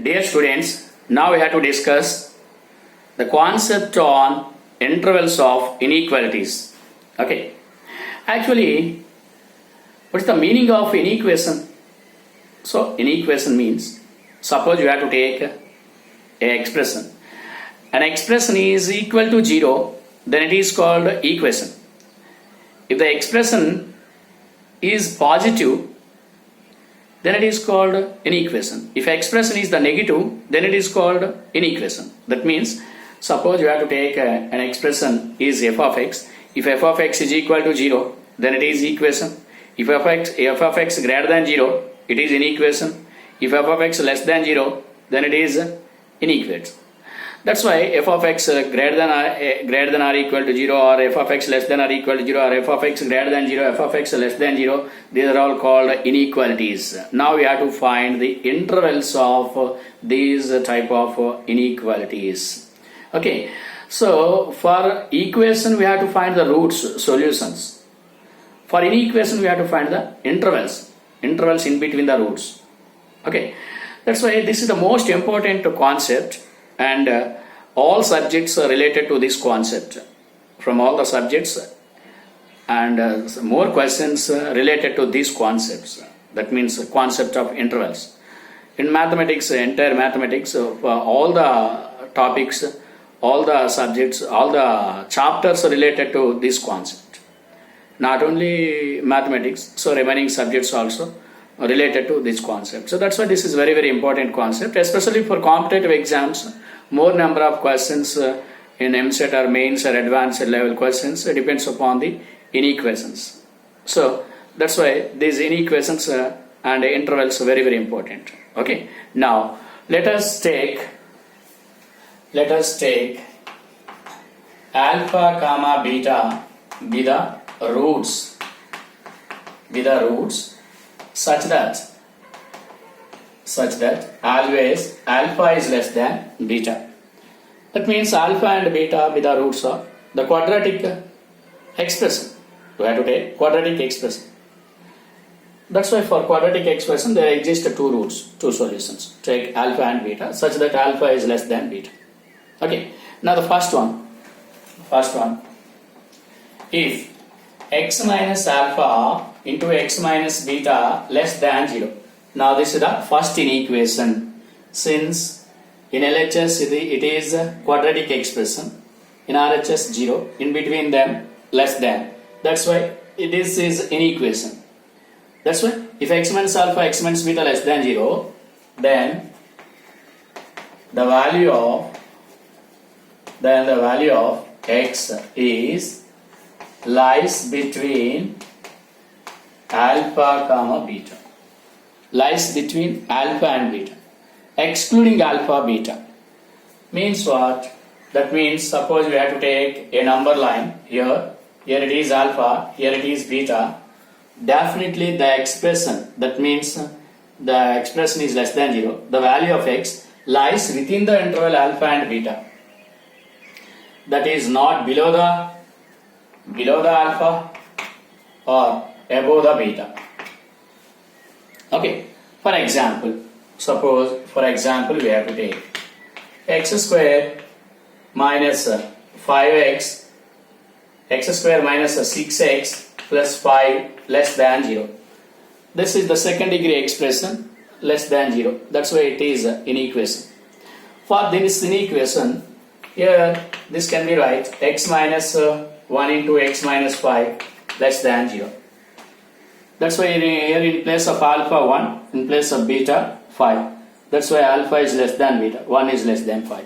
Dear students, now we have to discuss the concept on intervals of inequalities. Okay. Actually, what is the meaning of inequation? So, inequation means, suppose you have to take a expression. An expression is equal to 0, then it is called equation. If the expression is positive, then it is called inequation. If expression is the negative, then it is called inequation. That means, suppose you have to take an expression is f of x. If f of x is equal to 0, then it is equation. If f of x greater than 0, it is inequation. If f of x less than 0, then it is inequation. That's why f of x greater than or equal to 0, or f of x less than or equal to 0, or f of x greater than 0, f of x less than 0, these are all called inequalities. Now we have to find the intervals of these type of inequalities. Okay, so for equation we have to find the roots, solutions. For inequation we have to find the intervals in between the roots. Okay, that's why this is the most important concept, and all subjects are related to this concept from all the subjects, and more questions related to these concepts. That means concept of intervals. In mathematics, entire mathematics, all the topics, all the subjects, all the chapters are related to this concept. Not only mathematics, so remaining subjects also related to this concept. So that's why this is very, very important concept, especially for competitive exams. More number of questions in MSET or mains or advanced level questions depends upon the inequations. So that's why these inequations and intervals are very, very important. Okay. Now let us take alpha comma beta be the roots such that always alpha is less than beta. That means alpha and beta be the roots of the quadratic expression. We have to take quadratic expression. That's why for quadratic expression there exist two roots, two solutions. Take alpha and beta such that alpha is less than beta. Okay. Now the first one. If x minus alpha into x minus beta less than 0. Now this is the first inequation. Since in LHS it is a quadratic expression, in RHS 0, in between them less than. That's why this is inequation. That's why if x minus alpha, x minus beta less than 0, then the value of x is lies between alpha comma beta. Lies between alpha and beta, excluding alpha beta. Means what? That means suppose we have to take a number line here it is alpha, here it is beta. Definitely the expression, that means the expression is less than 0. The value of x lies within the interval alpha and beta. That is not below the alpha or above the beta. Okay, for example we have to take x square minus 5x, x square minus 6x plus 5 less than 0. This is the second degree expression, less than 0. That's why it is inequation. For this inequation, here this can be right, x minus 1 into x minus 5 less than 0. That's why here in place of alpha 1, in place of beta 5. That's why alpha is less than beta, 1 is less than 5.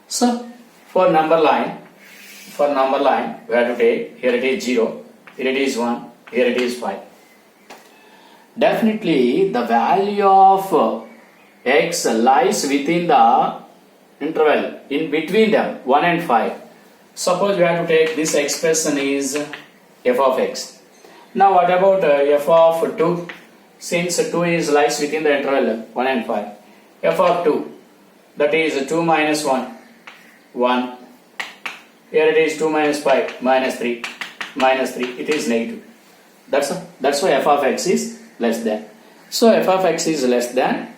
So for number line we have to take, here it is 0, here it is 1, here it is 5. Definitely the value of x lies within the interval in between them 1 and 5. Suppose we have to take this expression is f of x. Now what about f of 2? Since 2 is lies within the interval 1 and 5. F of 2, that is 2 minus 1, 1. Here it is 2 minus 5, minus 3, it is negative. That's why f of x is less than. So f of x is less than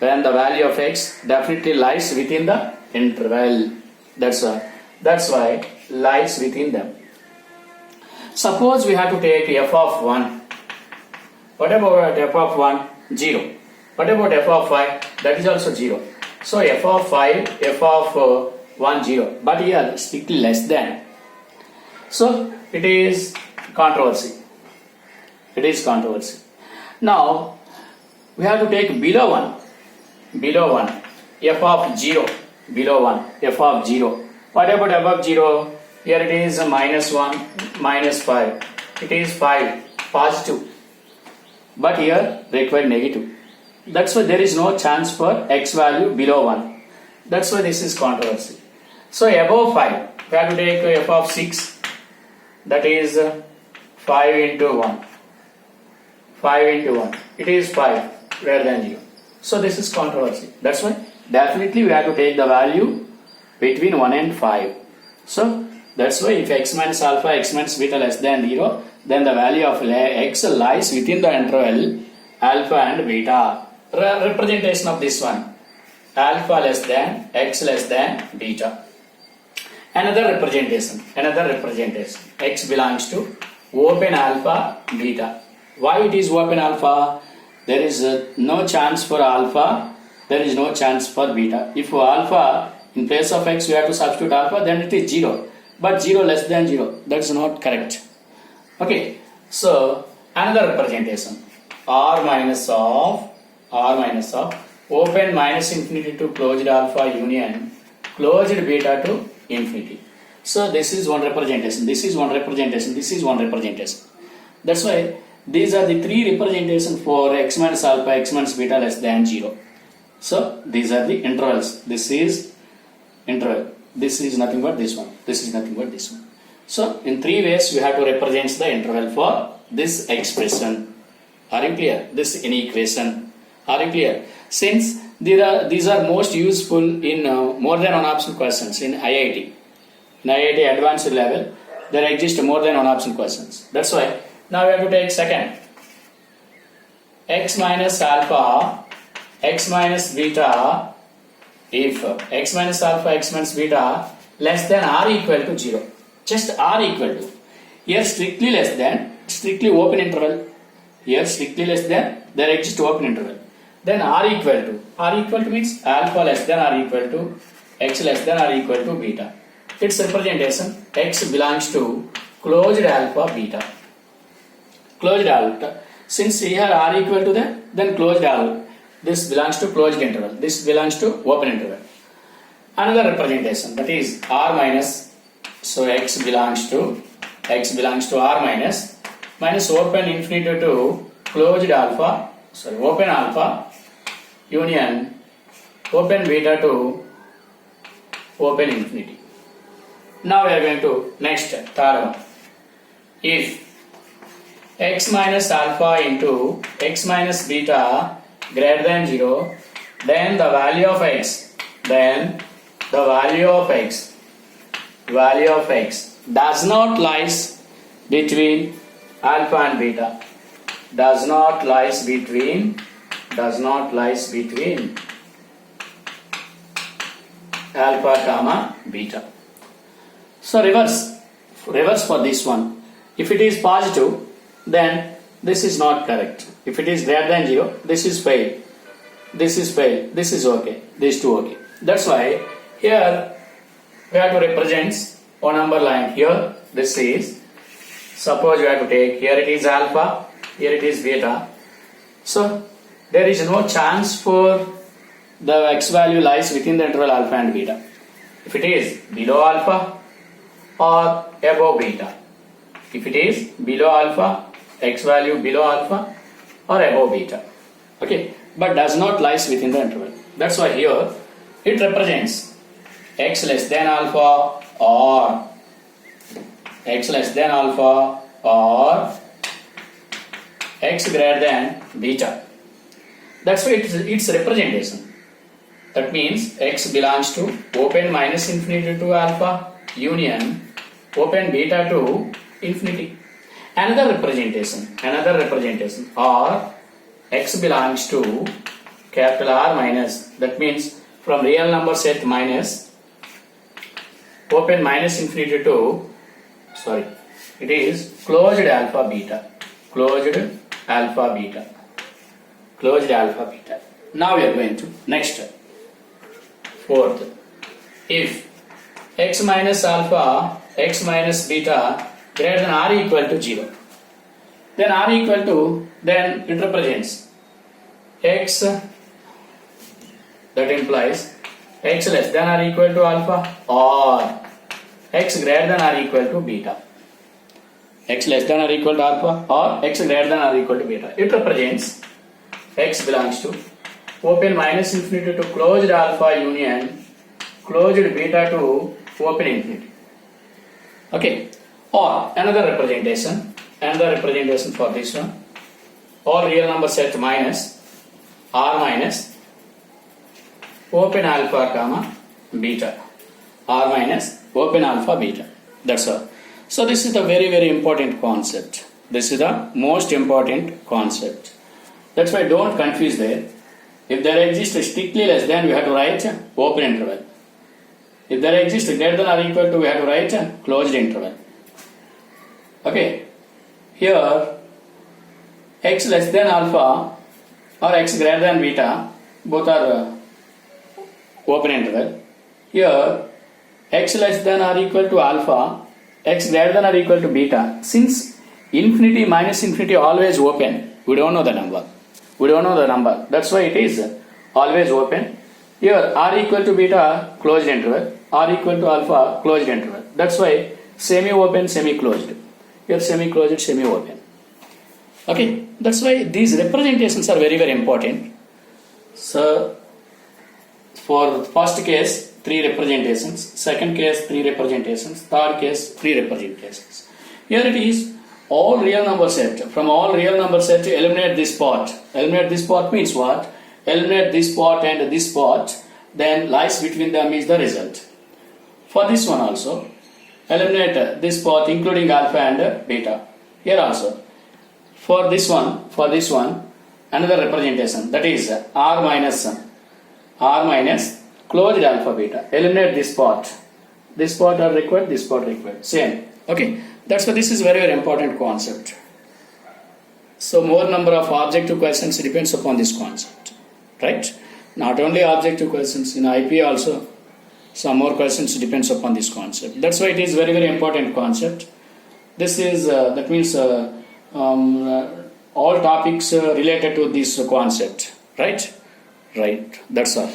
when the value of x definitely lies within the interval. That's why lies within them. Suppose we have to take f of 1. What about f of 1? 0. What about f of 5? That is also 0. So f of 5, f of 1, 0. But here strictly less than. So it is controversy. It is controversy. Now we have to take below 1. Below 1. F of 0. Below 1. F of 0. What about above 0? Here it is minus 1, minus 5. It is 5, positive. But here required negative. That's why there is no chance for x value below 1. That's why this is controversy. So above 5, we have to take f of 6. That is 5 into 1. 5 into 1. It is 5 greater than 0. So this is controversy. That's why definitely we have to take the value between 1 and 5. So that's why if x minus alpha, x minus beta less than 0, then the value of x lies within the interval alpha and beta. Representation of this one, alpha less than, x less than beta. Another representation, x belongs to open alpha, beta. Why it is open alpha? There is no chance for alpha, there is no chance for beta. If alpha, in place of x we have to substitute alpha, then it is 0. But 0 less than 0, that's not correct. Okay, so another representation, r minus of open minus infinity to closed alpha union closed beta to infinity. So this is one representation, this is one representation, this is one representation. That's why these are the three representations for x minus alpha, x minus beta less than 0. So these are the intervals. This is interval. This is nothing but this one. This is nothing but this one. So in three ways we have to represent the interval for this expression. Are you clear? This inequation. Are you clear? Since these are most useful in more than one option questions in IIT. In IIT advanced level, there exist more than one option questions. That's why now we have to take second. X minus alpha, x minus beta. If x minus alpha, x minus beta less than or equal to 0, just r equal to, here strictly less than, strictly open interval, here strictly less than, there exists open interval, then r equal to means alpha less than or equal to, x less than or equal to beta. Its representation, x belongs to closed alpha, beta. Closed alpha, since here r equal to that, then closed alpha. This belongs to closed interval. This belongs to open interval. Another representation, that is r minus. So x belongs to r minus open infinity to closed alpha. Sorry, open alpha union open beta to open infinity. Now we are going to next third one. If x minus alpha into x minus beta greater than 0, then the value of x does not lies between alpha and beta. Does not lies between alpha comma beta. So reverse for this one. If it is positive, then this is not correct. If it is greater than 0, this is fail. This is fail. This is okay. These two okay. That's why here we have to represent one number line. Here this is, suppose you have to take, here it is alpha, here it is beta. So there is no chance for the x value lies within the interval alpha and beta. If it is below alpha or above beta. If it is below alpha, x value below alpha or above beta. Okay, but does not lies within the interval. That's why here it represents x less than alpha or x less than alpha or x greater than beta. That's why it's representation. That means x belongs to open minus infinity to alpha union open beta to infinity. Another representation or x belongs to capital R minus, that means from real number set minus, open minus infinity to, sorry, it is closed alpha beta, closed alpha beta, closed alpha beta. Now we are going to next, fourth, if x minus alpha, x minus beta greater than or equal to 0, then r equal to, then it represents x, that implies x less than or equal to alpha or x greater than or equal to beta, x less than or equal to alpha or x greater than or equal to beta. It represents x belongs to open minus infinity to closed alpha union closed beta to open infinity. Okay, or another representation for this one, all real number set minus r minus open alpha comma beta, r minus open alpha beta. That's all. So this is the very important concept. This is the most important concept. That's why don't confuse there. If there exists strictly less than, we have to write open interval. If there exists greater than or equal to, we have to write closed interval. Okay. Here x less than alpha or x greater than beta, both are open interval. Here x less than or equal to alpha, x greater than or equal to beta. Since infinity minus infinity always open, we don't know the number. That's why it is always open. Here r equal to beta closed interval, r equal to alpha closed interval. That's why semi open, semi closed. Here semi closed, semi open. Okay, that's why these representations are very important. So for first case 3 representations, second case 3 representations, third case 3 representations. Here it is all real number set. From all real number set, eliminate this part. Eliminate this part means what? Eliminate this part and this part, then lies between them is the result. For this one also, eliminate this part including alpha and beta. Here also, for this one, another representation, that is r minus closed alpha beta. Eliminate this part. This part are required, this part required. Same. Okay. That's why this is very important concept. So more number of objective questions depends upon this concept, right? Not only objective questions, in IP also some more questions depends upon this concept. That's why it is very important concept. This is that means all topics related to this concept, right? Right. That's all.